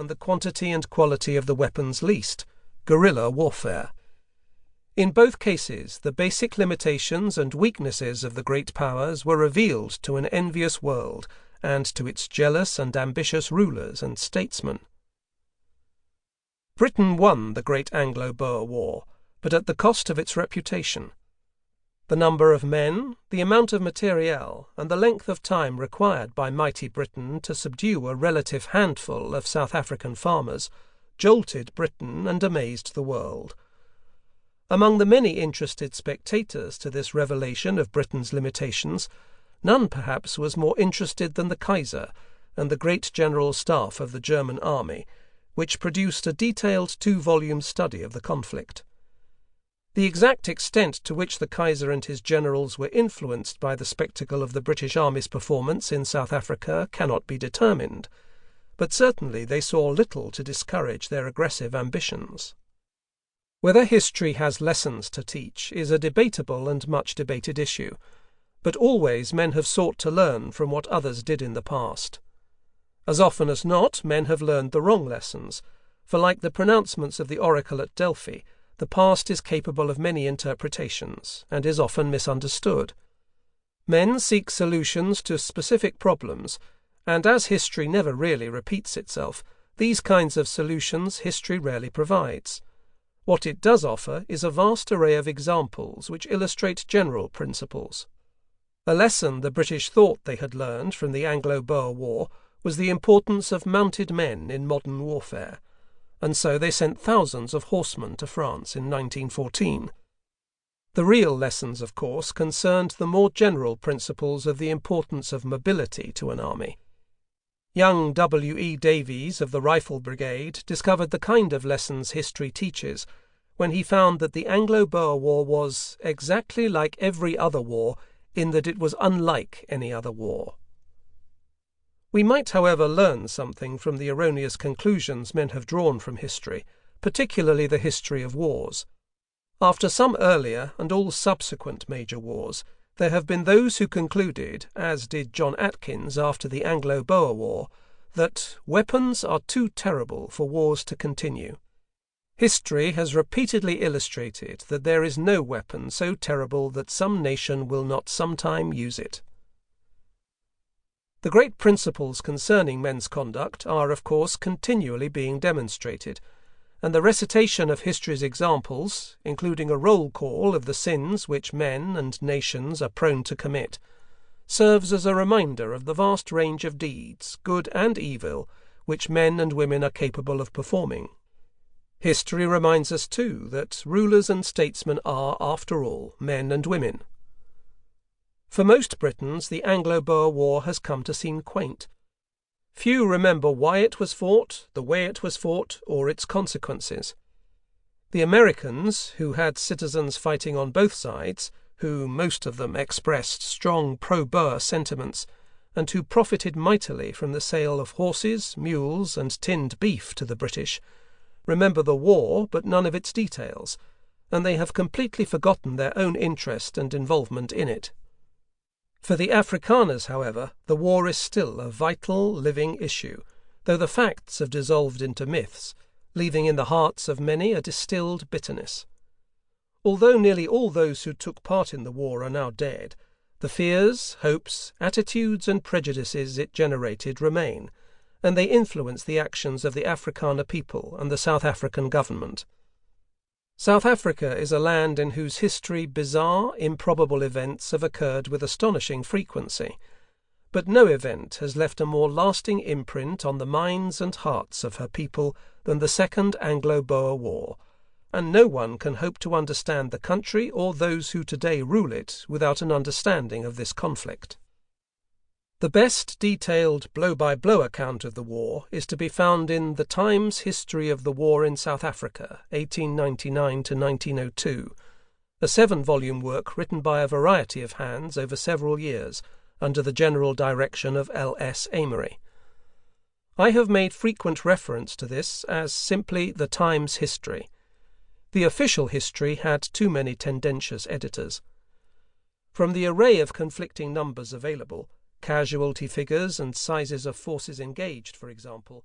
and the quantity and quality of the weapons least, guerrilla warfare. In both cases, the basic limitations and weaknesses of the great powers were revealed to an envious world and to its jealous and ambitious rulers and statesmen. Britain won the Great Anglo-Boer War, but at the cost of its reputation. The number of men, the amount of materiel, and the length of time required by mighty Britain to subdue a relative handful of South African farmers jolted Britain and amazed the world. Among the many interested spectators to this revelation of Britain's limitations, none perhaps was more interested than the Kaiser and the great general staff of the German army, which produced a detailed 2-volume study of the conflict. The exact extent to which the Kaiser and his generals were influenced by the spectacle of the British Army's performance in South Africa cannot be determined, but certainly they saw little to discourage their aggressive ambitions. Whether history has lessons to teach is a debatable and much debated issue, but always men have sought to learn from what others did in the past. As often as not, men have learned the wrong lessons, for like the pronouncements of the oracle at Delphi, the past is capable of many interpretations, and is often misunderstood. Men seek solutions to specific problems, and as history never really repeats itself, these kinds of solutions history rarely provides. What it does offer is a vast array of examples which illustrate general principles. A lesson the British thought they had learned from the Anglo-Boer War was the importance of mounted men in modern warfare, and so they sent thousands of horsemen to France in 1914. The real lessons, of course, concerned the more general principles of the importance of mobility to an army. Young W. E. Davies of the Rifle Brigade discovered the kind of lessons history teaches when he found that the Anglo-Boer War was exactly like every other war in that it was unlike any other war. We might, however, learn something from the erroneous conclusions men have drawn from history, particularly the history of wars. After some earlier and all subsequent major wars, there have been those who concluded, as did John Atkins after the Anglo-Boer War, that weapons are too terrible for wars to continue. History has repeatedly illustrated that there is no weapon so terrible that some nation will not sometime use it. The great principles concerning men's conduct are, of course, continually being demonstrated, and the recitation of history's examples, including a roll call of the sins which men and nations are prone to commit, serves as a reminder of the vast range of deeds, good and evil, which men and women are capable of performing. History reminds us, too, that rulers and statesmen are, after all, men and women. For most Britons, the Anglo-Boer War has come to seem quaint. Few remember why it was fought, the way it was fought, or its consequences. The Americans, who had citizens fighting on both sides, who most of them expressed strong pro-Boer sentiments, and who profited mightily from the sale of horses, mules, and tinned beef to the British, remember the war but none of its details, and they have completely forgotten their own interest and involvement in it. For the Afrikaners, however, the war is still a vital, living issue, though the facts have dissolved into myths, leaving in the hearts of many a distilled bitterness. Although nearly all those who took part in the war are now dead, the fears, hopes, attitudes and prejudices it generated remain, and they influence the actions of the Afrikaner people and the South African government. South Africa is a land in whose history bizarre, improbable events have occurred with astonishing frequency, but no event has left a more lasting imprint on the minds and hearts of her people than the Second Anglo-Boer War, and no one can hope to understand the country or those who today rule it without an understanding of this conflict. The best detailed blow-by-blow account of the war is to be found in The Times History of the War in South Africa, 1899 to 1902, a 7-volume work written by a variety of hands over several years, under the general direction of L.S. Amery. I have made frequent reference to this as simply The Times History. The official history had too many tendentious editors. From the array of conflicting numbers available, casualty figures and sizes of forces engaged, for example,